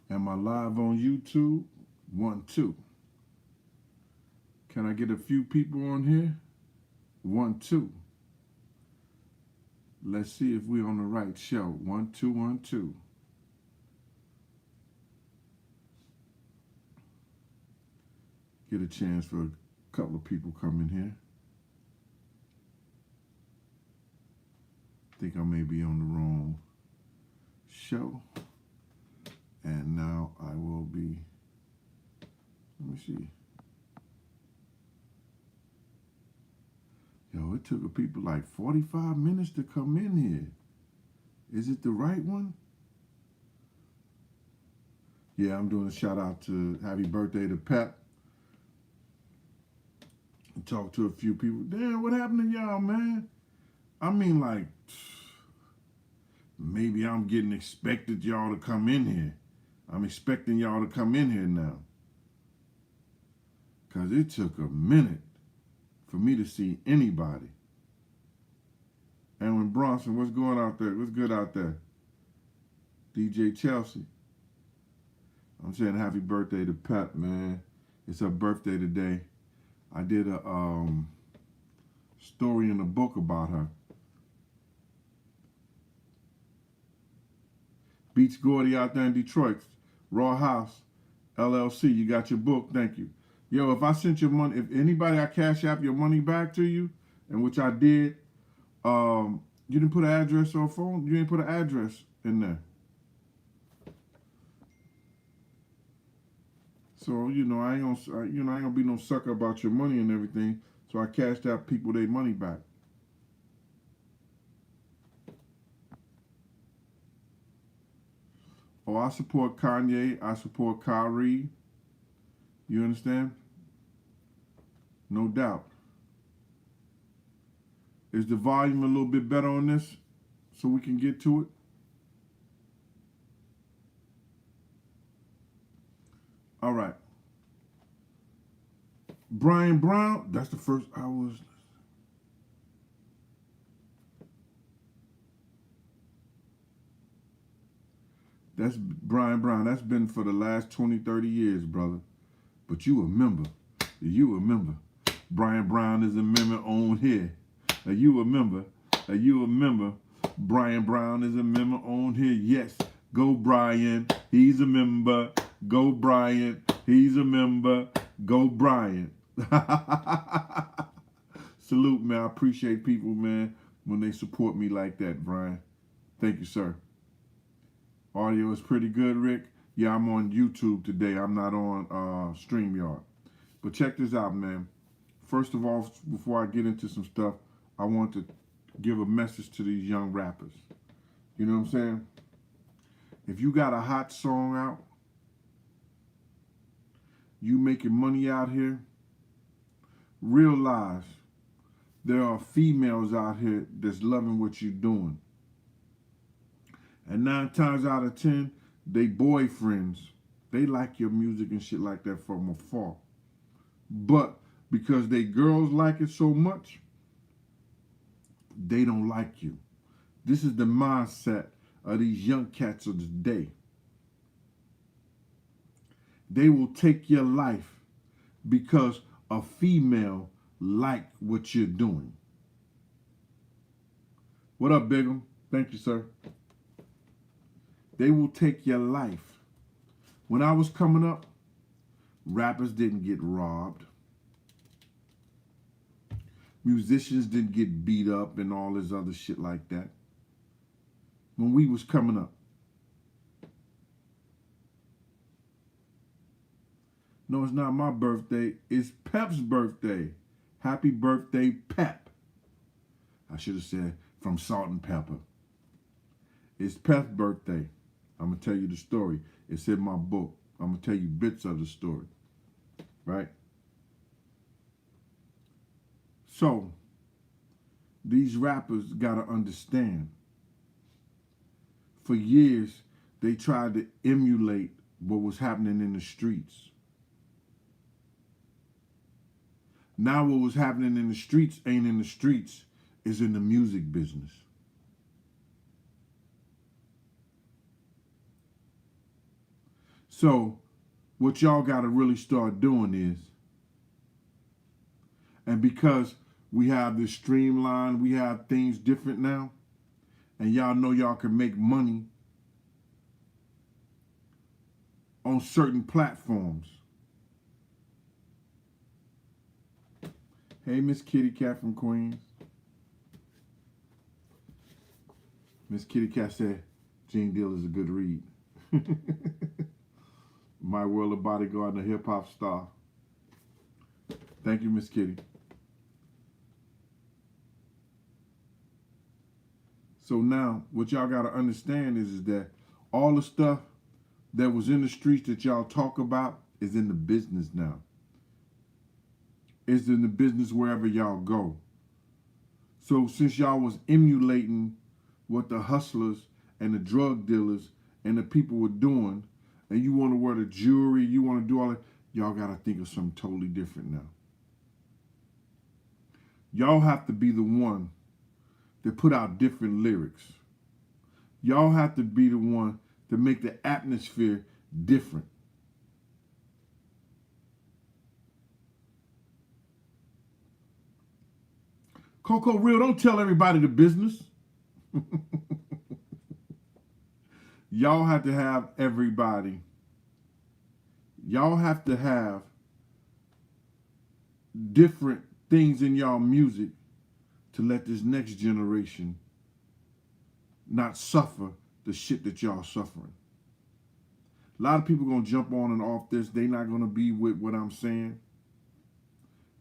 Am I live on YouTube? 1, 2. Can I get a few people on here? 1, 2. Let's see if we're on the right show. 1, 2, 1, 2. Get a chance for a couple of people coming here. Think I may be on the wrong show. And now I will be, let me see. Yo, it took people like 45 minutes to come in here. Is it the right one? Yeah, I'm doing a shout out to happy birthday to PEP. Talk to a few people. Damn, what happened to y'all, man? I mean, like, maybe I'm getting expected y'all to come in here. I'm expecting y'all to come in here now. Because it took a minute for me to see anybody. And when Bronson, what's going out there? What's good out there? DJ Chelsea. I'm saying happy birthday to Pep, man. It's her birthday today. I did a story in a book about her. Beach Gordy out there in Detroit. Raw House, LLC. You got your book. Thank you. Yo, if I sent your money, if anybody I cash app your money back to you, and which I did, you didn't put an address or a phone. You didn't put an address in there. So I ain't gonna be no sucker about your money and everything. So I cashed out people their money back. Oh, I support Kanye. I support Kyrie. You understand? No doubt. Is the volume a little bit better on this so we can get to it? All right. Brian Brown, that's the first I was. That's Brian Brown. That's been for the last 20, 30 years, brother. But you remember. Brian Brown is a member on here. You remember. Brian Brown is a member on here. Yes. Go Brian. He's a member. Go Brian. He's a member. Go Brian. Salute, man. I appreciate people, man, when they support me like that, Brian. Thank you, sir. Audio is pretty good, Rick. Yeah, I'm on YouTube today. I'm not on StreamYard. But check this out, man. First of all, before I get into some stuff, I want to give a message to these young rappers. You know what I'm saying? If you got a hot song out, you making money out here, realize there are females out here that's loving what you're doing. And 9 times out of 10, they boyfriends, they like your music and shit like that from afar. But because they girls like it so much, they don't like you. This is the mindset of these young cats of today. They will take your life because a female like what you're doing. What up, Bigum? Thank you, sir. They will take your life. When I was coming up, rappers didn't get robbed. Musicians didn't get beat up and all this other shit like that. When we was coming up. No, it's not my birthday. It's Pep's birthday. Happy birthday, Pep. I should have said from Salt and Pepper. It's Pep's birthday. I'm going to tell you the story. It's in my book. I'm going to tell you bits of the story. Right? So, these rappers got to understand. For years, they tried to emulate what was happening in the streets. Now what was happening in the streets ain't in the streets. It's in the music business. So what y'all got to really start doing is, and because we have this streamline, we have things different now, and y'all know y'all can make money on certain platforms. Hey, Miss Kitty Cat from Queens. Miss Kitty Cat said, Gene Deal is a good read. My World of Bodyguard and a hip hop star. Thank you, Miss Kitty. So now, what y'all got to understand is that all the stuff that was in the streets that y'all talk about is in the business now. It's in the business wherever y'all go. So since y'all was emulating what the hustlers and the drug dealers and the people were doing, and you want to wear the jewelry, you want to do all that, y'all got to think of something totally different now. Y'all have to be the one that put out different lyrics. Y'all have to be the one to make the atmosphere different. Coco Real, don't tell everybody the business. Y'all have to have everybody. Y'all have to have different things in y'all music to let this next generation not suffer the shit that y'all suffering. A lot of people gonna jump on and off this. They not gonna be with what I'm saying.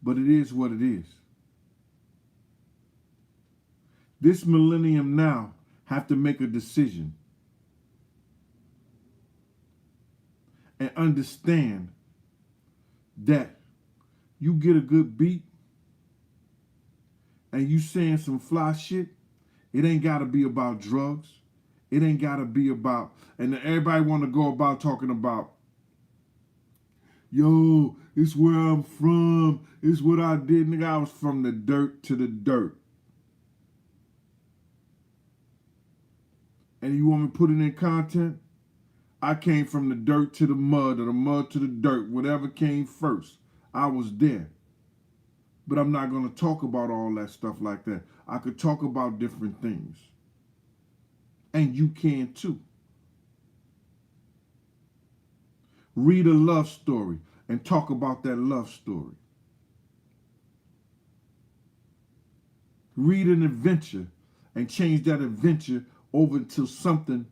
But it is what it is. This millennium now have to make a decision and understand that you get a good beat and you saying some fly shit, it ain't got to be about drugs. It ain't got to be about, and everybody want to go about talking about, yo, it's where I'm from. It's what I did. Nigga, I was from the dirt to the dirt. And you want me to put it in content? I came from the dirt to the mud, or the mud to the dirt, whatever came first. I was there. But I'm not going to talk about all that stuff like that. I could talk about different things. And you can too. Read a love story and talk about that love story. Read an adventure and change that adventure over to something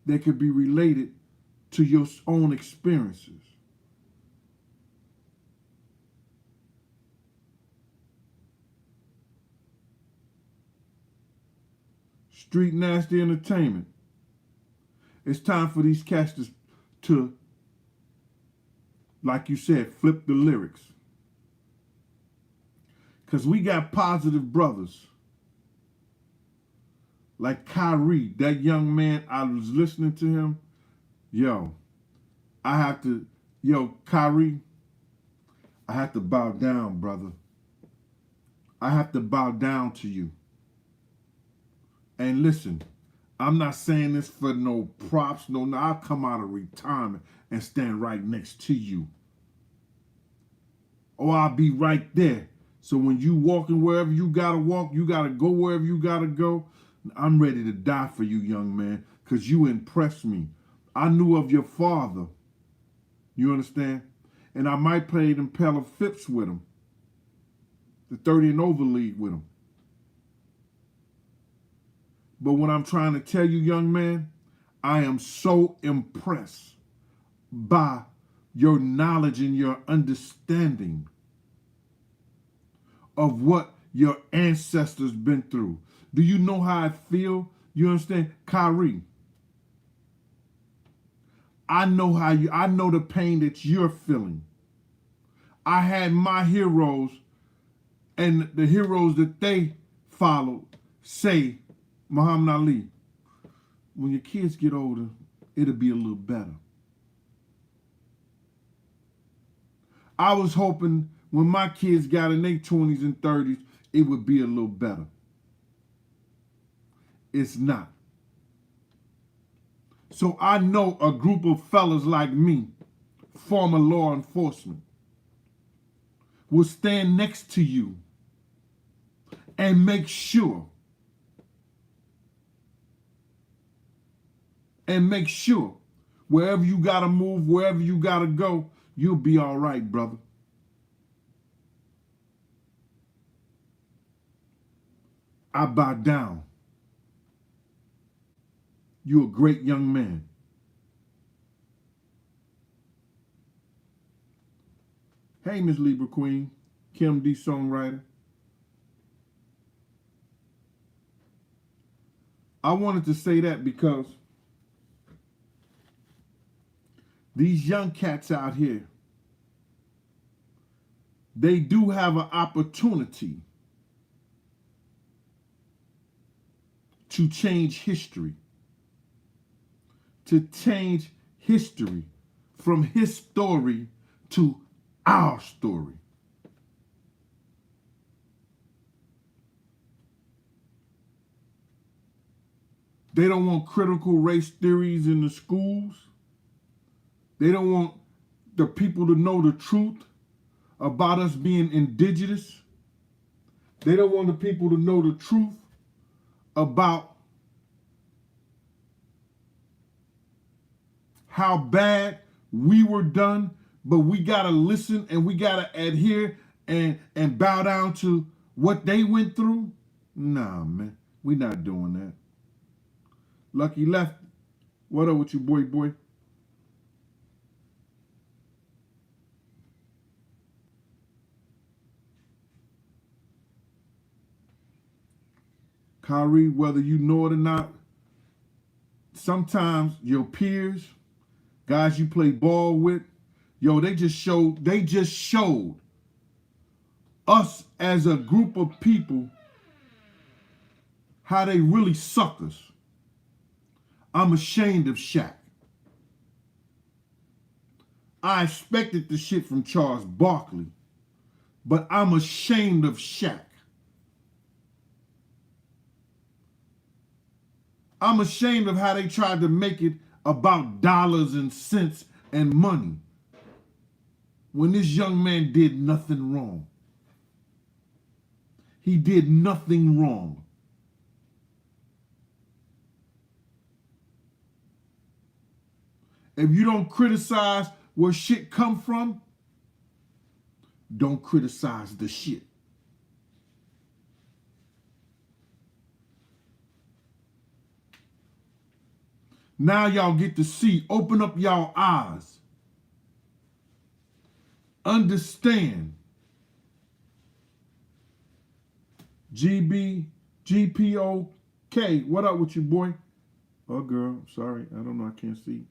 that could be related to your own experiences. Street Nasty Entertainment. It's time for these cats to, like you said, flip the lyrics. Because we got positive brothers. Like Kyrie, that young man, I was listening to him. Kyrie, I have to bow down, brother. I have to bow down to you. And listen, I'm not saying this for no props, no, I'll come out of retirement and stand right next to you. Or I'll be right there. So when you walking wherever you gotta walk, you gotta go wherever you gotta go, I'm ready to die for you, young man, because you impressed me. I knew of your father. You understand? And I might play them Pella Phipps with him. The 30 and over league with him. But what I'm trying to tell you, young man, I am so impressed by your knowledge and your understanding of what your ancestors been through. Do you know how I feel? You understand? Kyrie, I know the pain that you're feeling. I had my heroes and the heroes that they followed say, Muhammad Ali, when your kids get older, it'll be a little better. I was hoping when my kids got in their 20s and 30s, it would be a little better. It's not. So I know a group of fellas like me, former law enforcement, will stand next to you and make sure wherever you gotta move, wherever you gotta go, you'll be all right, brother. I bow down. You're a great young man. Hey, Miss Libra Queen, Kim D. Songwriter. I wanted to say that because these young cats out here, they do have an opportunity to change history. To change history from his story to our story. They don't want critical race theories in the schools. They don't want the people to know the truth about us being indigenous. They don't want the people to know the truth about how bad we were done, but we gotta listen and we gotta adhere and bow down to what they went through. Nah, man, we not doing that. Lucky Left, what up with you, boy? Kyrie, whether you know it or not, sometimes your peers, guys you play ball with, they just showed us as a group of people how they really suck us. I'm ashamed of Shaq. I expected the shit from Charles Barkley, but I'm ashamed of Shaq. I'm ashamed of how they tried to make it about dollars and cents and money when this young man did nothing wrong. He did nothing wrong. If you don't criticize where shit come from, don't criticize the shit. Now y'all get to see, open up y'all eyes. Understand. GPOK, what up with you, boy? Oh, girl, sorry, I don't know, I can't see.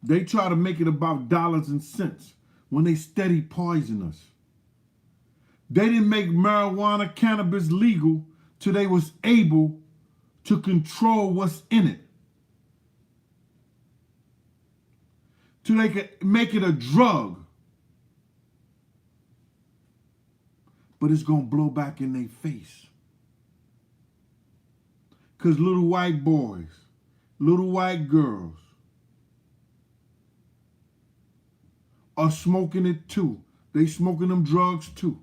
They try to make it about dollars and cents when they steady poison us. They didn't make marijuana, cannabis legal till they was able to control what's in it. Till they could make it a drug. But it's gonna blow back in their face. Because little white boys, little white girls are smoking it too. They smoking them drugs too.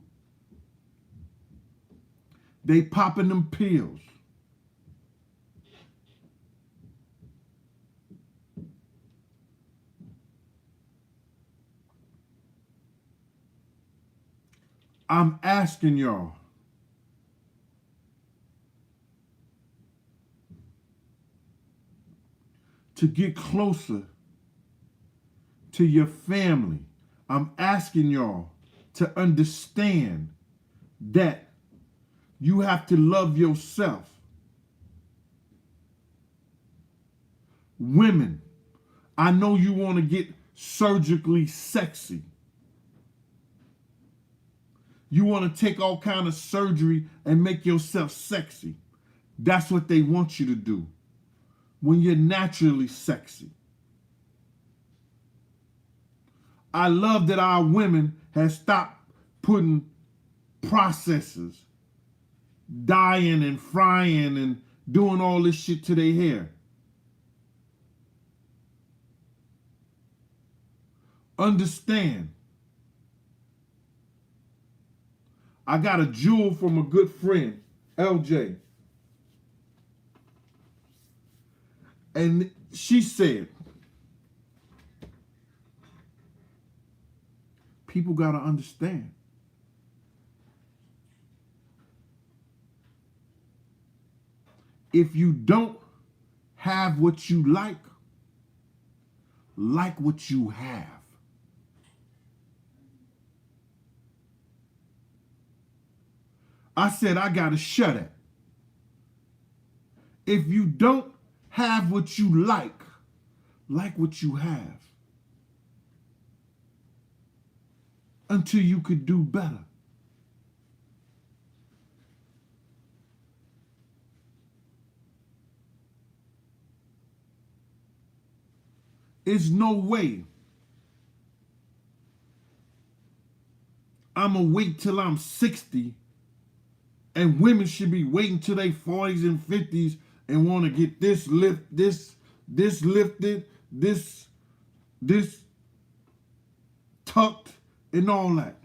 They popping them pills. I'm asking y'all, to get closer to your family. I'm asking y'all to understand that you have to love yourself. Women, I know you want to get surgically sexy. You want to take all kind of surgery and make yourself sexy. That's what they want you to do when you're naturally sexy. I love that our women have stopped putting processors, dyeing and frying and doing all this shit to their hair. Understand. I got a jewel from a good friend, LJ. And she said, people got to understand. If you don't have what you like what you have. I said, I got to shut it. If you don't have what you like what you have, until you could do better. There's no way I'm going to wait till I'm 60 and women should be waiting till they 40s and 50s and want to get this lifted, this tucked and all that.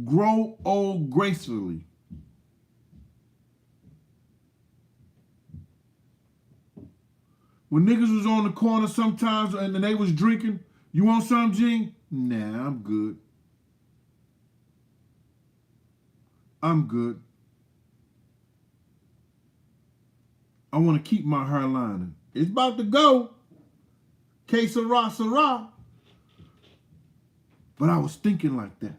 Grow old gracefully. When niggas was on the corner sometimes and they was drinking, you want some, Gene? Nah, I'm good. I'm good. I want to keep my hairline. It's about to go. Que sera, sera. But I was thinking like that.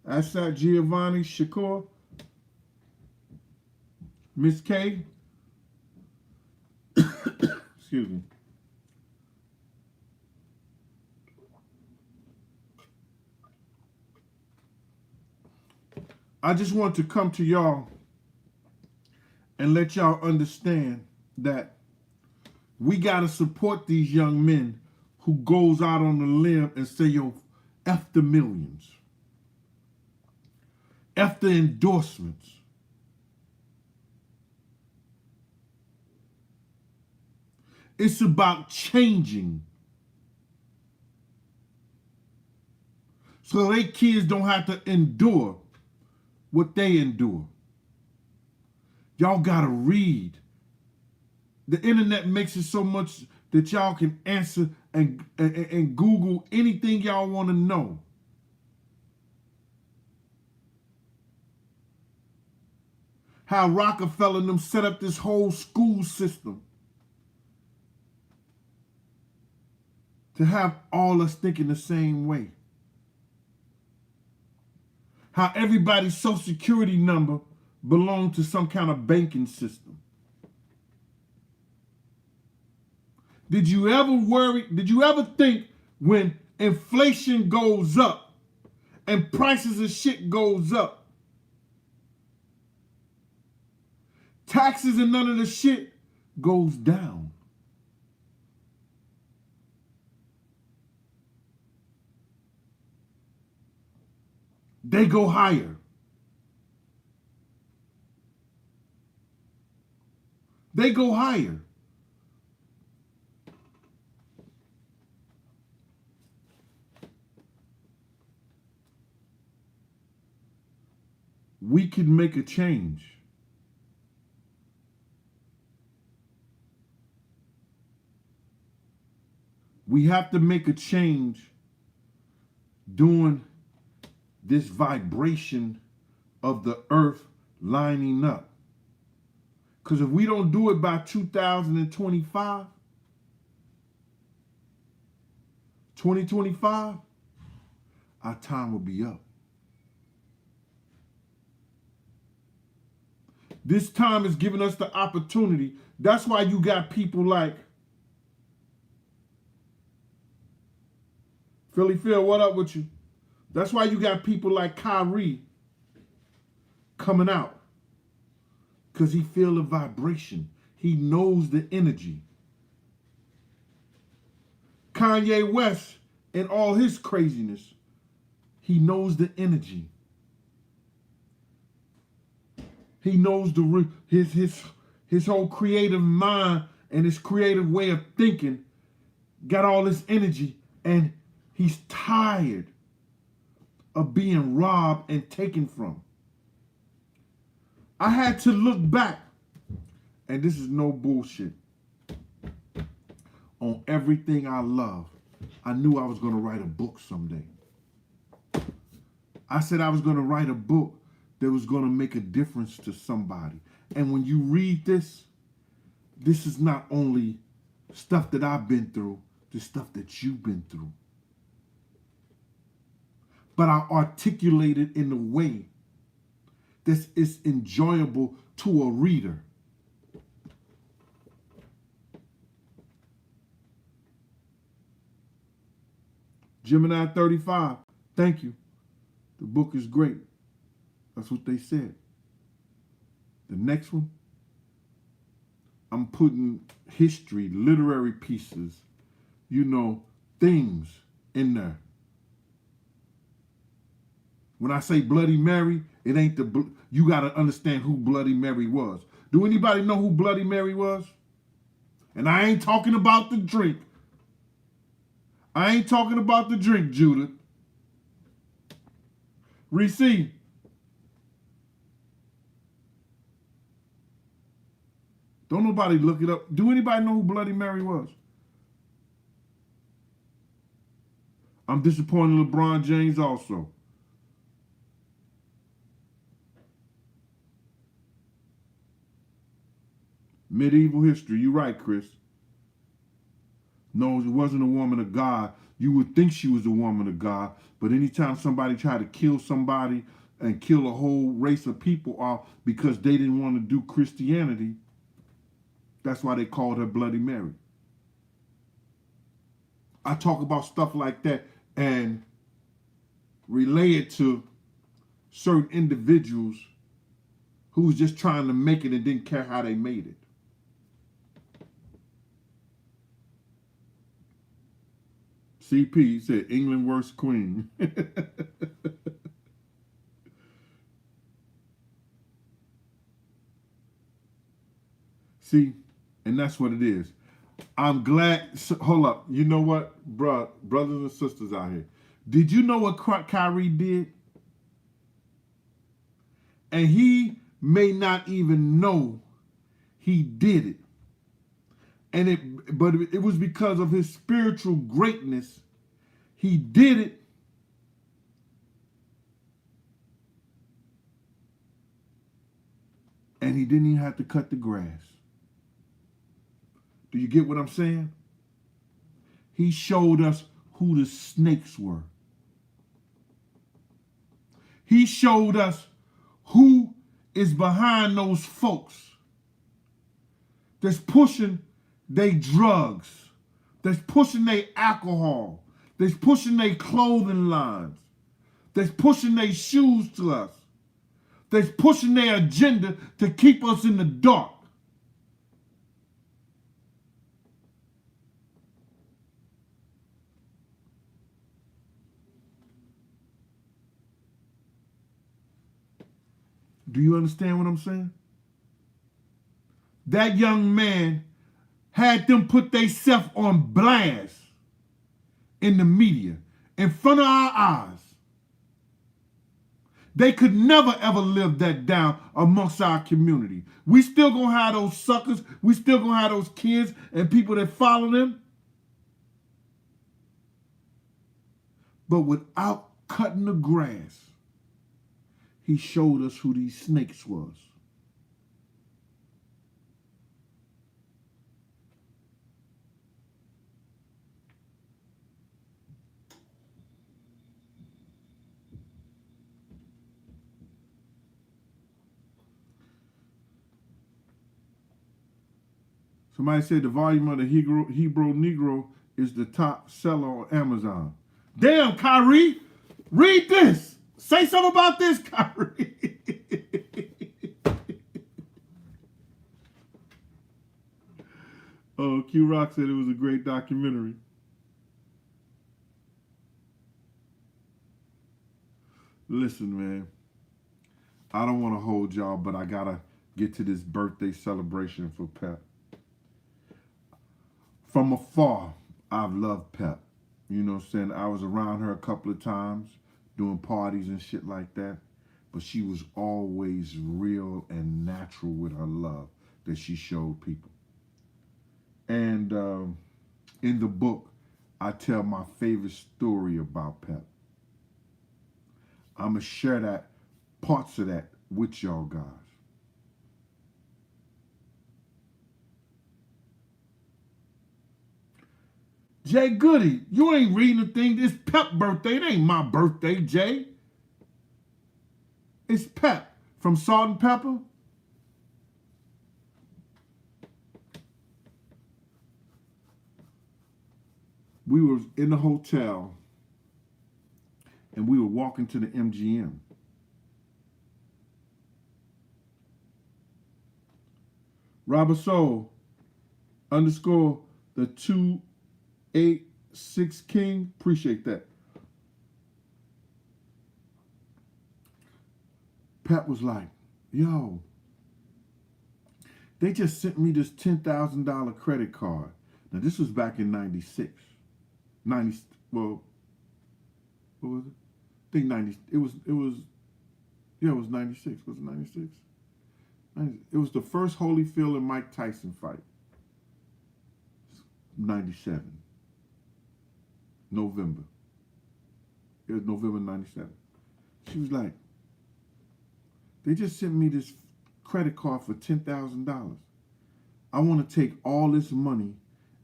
That's that Giovanni Shakur. Miss K. Excuse me. I just want to come to y'all and let y'all understand that we got to support these young men who goes out on the limb and say, yo, F the millions. F the endorsements. It's about changing. So they kids don't have to endure what they endure. Y'all gotta read. The internet makes it so much that y'all can answer and Google anything y'all want to know. How Rockefeller and them set up this whole school system to have all us thinking the same way. How everybody's social security number belonged to some kind of banking system. Did you ever think when inflation goes up and prices of shit goes up, taxes and none of the shit goes down? They go higher. They go higher. We can make a change. We have to make a change doing this vibration of the earth lining up. Because if we don't do it by 2025, 2025, our time will be up. This time is giving us the opportunity. That's why you got people like Philly Phil, what up with you? That's why you got people like Kyrie coming out. Because he feel the vibration. He knows the energy. Kanye West and all his craziness, he knows the energy. He knows his whole creative mind and his creative way of thinking got all this energy, and he's tired of being robbed and taken from. I had to look back, and this is no bullshit, on everything I love. I knew I was going to write a book someday. I said I was going to write a book that was going to make a difference to somebody. And when you read this is not only stuff that I've been through, the stuff that you've been through. But I articulate it in a way that is enjoyable to a reader. Gemini 35, thank you. The book is great. That's what they said. The next one, I'm putting history, literary pieces, things in there. When I say Bloody Mary, it ain't you got to understand who Bloody Mary was. Do anybody know who Bloody Mary was? And I ain't talking about the drink. I ain't talking about the drink, Judith. Reese. Don't nobody look it up. Do anybody know who Bloody Mary was? I'm disappointed in LeBron James also. Medieval history. You're right, Chris. No, it wasn't a woman of God. You would think she was a woman of God, but anytime somebody tried to kill somebody and kill a whole race of people off because they didn't want to do Christianity, that's why they called her Bloody Mary. I talk about stuff like that and relay it to certain individuals who was just trying to make it and didn't care how they made it. CP said England worst queen. See, and that's what it is. I'm glad. Hold up. You know what, brothers and sisters out here? Did you know what Kyrie did? And he may not even know he did it. But it was because of his spiritual greatness. He did it. And he didn't even have to cut the grass. Do you get what I'm saying? He showed us who the snakes were. He showed us who is behind those folks that's pushing they drugs, that's pushing they alcohol, that's pushing they clothing lines, that's pushing they shoes to us, that's pushing their agenda to keep us in the dark. Do you understand what I'm saying? That young man had them put themselves on blast in the media, in front of our eyes. They could never ever live that down amongst our community. We still gonna have those suckers. We still gonna have those kids and people that follow them. But without cutting the grass, he showed us who these snakes was. Somebody said the volume of the Hebrew Negro is the top seller on Amazon. Damn, Kyrie, read this. Say something about this, Kyrie. Oh, Q Rock said it was a great documentary. Listen, man, I don't want to hold y'all, but I gotta get to this birthday celebration for Pep. From afar, I've loved Pep. You know what I'm saying? I was around her a couple of times doing parties and shit like that. But she was always real and natural with her love that she showed people. And in the book, I tell my favorite story about Pep. I'm going to share that, parts of that with y'all guys. Jay Goody, you ain't reading the thing. It's Pep birthday. It ain't my birthday, Jay. It's Pep from Salt and Pepper. We were in the hotel and we were walking to the MGM. Robert Soul _ the 286 King. Appreciate that. Pat was like, yo, they just sent me this $10,000 credit card. Now, this was back in 96. 90, well, what was it? I think 90, it was 96. Was it 96? It was the first Holyfield and Mike Tyson fight. 97. November. It was November 97. She was like, they just sent me this credit card for $10,000. I want to take all this money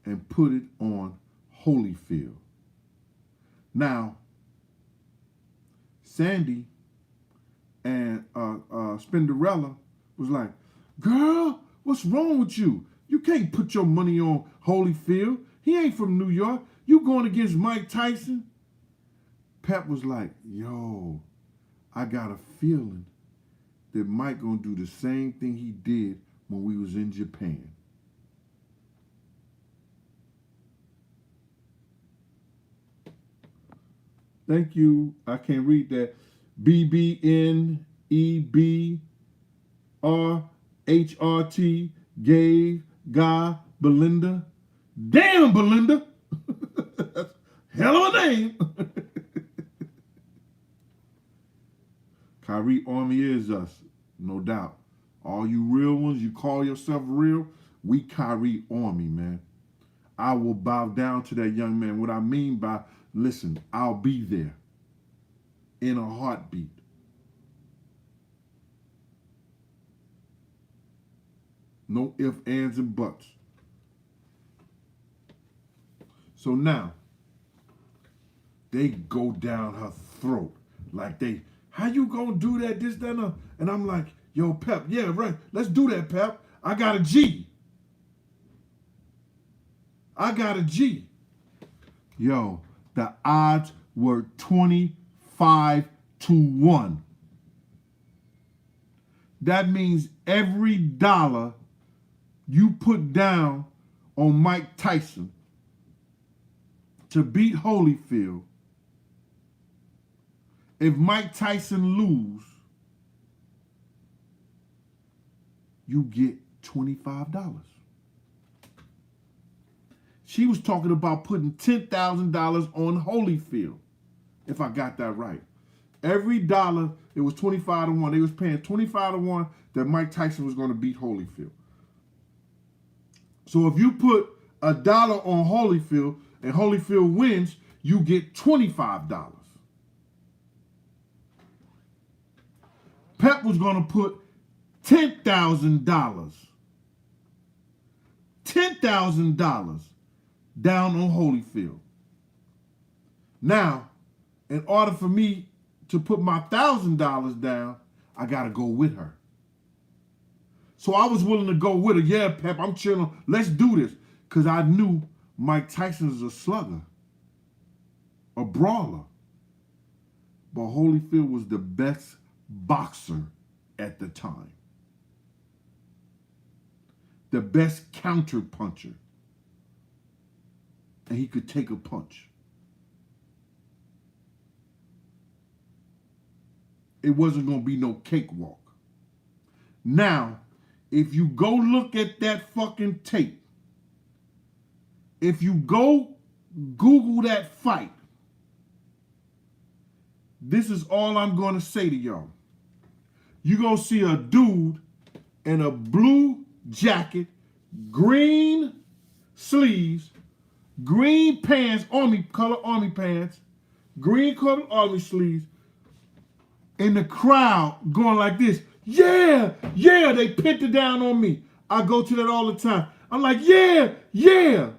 and put it on Holyfield. Now, Sandy and Spinderella was like, girl, what's wrong with you? You can't put your money on Holyfield. He ain't from New York. You going against Mike Tyson? Pep was like, yo, I got a feeling that Mike gonna do the same thing he did when we was in Japan. Thank you. I can't read that. BBNEBRHRT gave Guy Belinda. Damn, Belinda. That's hell of a name. Kyrie Army is us, no doubt. All you real ones, you call yourself real, we Kyrie Army, man. I will bow down to that young man. What I mean by, listen, I'll be there in a heartbeat. No ifs, ands, and buts. So now, they go down her throat like they, how you gonna do that, this, that, and I'm like, yo, Pep, yeah, right, let's do that, Pep. I got a G. I got a G. Yo, the odds were 25-1. That means every dollar you put down on Mike Tyson to beat Holyfield, if Mike Tyson lose, you get $25. She was talking about putting $10,000 on Holyfield, if I got that right. Every dollar, it was 25-1. They was paying 25-1 that Mike Tyson was going to beat Holyfield. So if you put $1 on Holyfield and Holyfield wins, you get $25. Pep was going to put $10,000. $10,000 down on Holyfield. Now, in order for me to put my $1,000 down, I got to go with her. So I was willing to go with her. Yeah, Pep, I'm chilling. Let's do this. Because I knew Mike Tyson is a slugger, a brawler. But Holyfield was the best boxer at the time. The best counter puncher. and he could take a punch. It wasn't going to be no cakewalk. Now, if you go look at that fucking tape, if you go Google that fight, this is all I'm going to say to y'all. You're going to see a dude in a blue jacket, green sleeves, green pants, color army pants, green color army sleeves, in the crowd going like this. Yeah, yeah, they pinned it down on me. I go to that all the time. I'm like, yeah, yeah.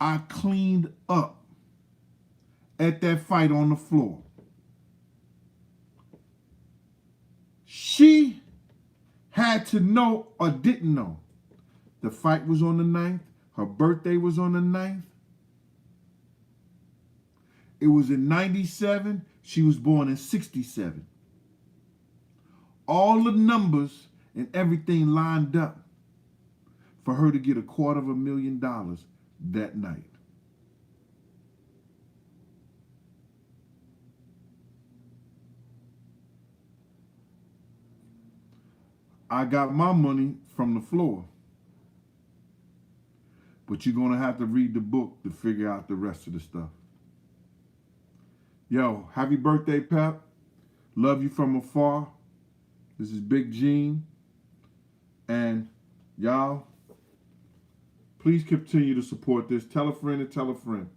I cleaned up at that fight on the floor. She had to know or didn't know. The fight was on the 9th. Her birthday was on the 9th. It was in 97. She was born in 67. All the numbers and everything lined up for her to get $250,000 that night. I got my money from the floor. But you're going to have to read the book to figure out the rest of the stuff. Yo, happy birthday, Pep. Love you from afar. This is Big Gene. And y'all, please continue to support this. Tell a friend and tell a friend.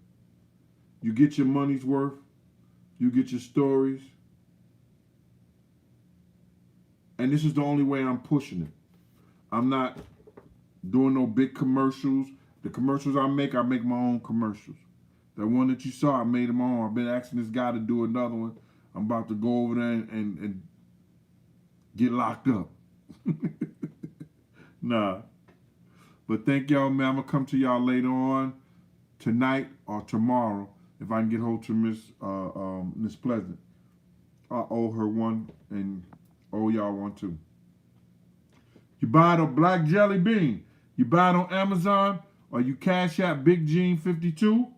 You get your money's worth. You get your stories. And this is the only way I'm pushing it. I'm not doing no big commercials. The commercials I make my own commercials. That one that you saw, I made them on. I've been asking this guy to do another one. I'm about to go over there and get locked up. Nah. But thank y'all, man. I'm going to come to y'all later on tonight or tomorrow if I can get hold to Miss Pleasant. I owe her one and owe y'all one too. You buy it on Black Jelly Bean. You buy it on Amazon or you cash out Big Gene 52.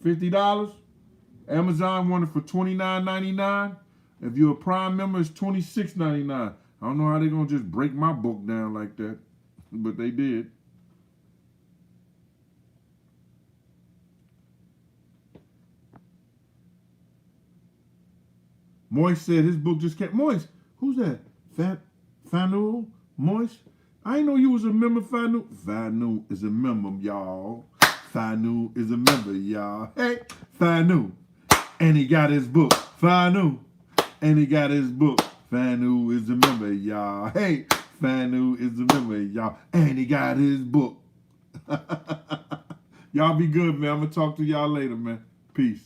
$50. Amazon wanted for $29.99. If you're a Prime member, it's $26.99. I don't know how they're going to just break my book down like that, but they did. Moist said his book just came. Moist, who's that? Fanu? Moist? I didn't know you was a member, Fanu. Fanu is a member, y'all. Fanu is a member, y'all. Hey, Fanu. And he got his book. Fanu. And he got his book. Fanu is a member, y'all. Hey, Fanu is a member, y'all. And he got his book. Y'all be good, man. I'm going to talk to y'all later, man. Peace.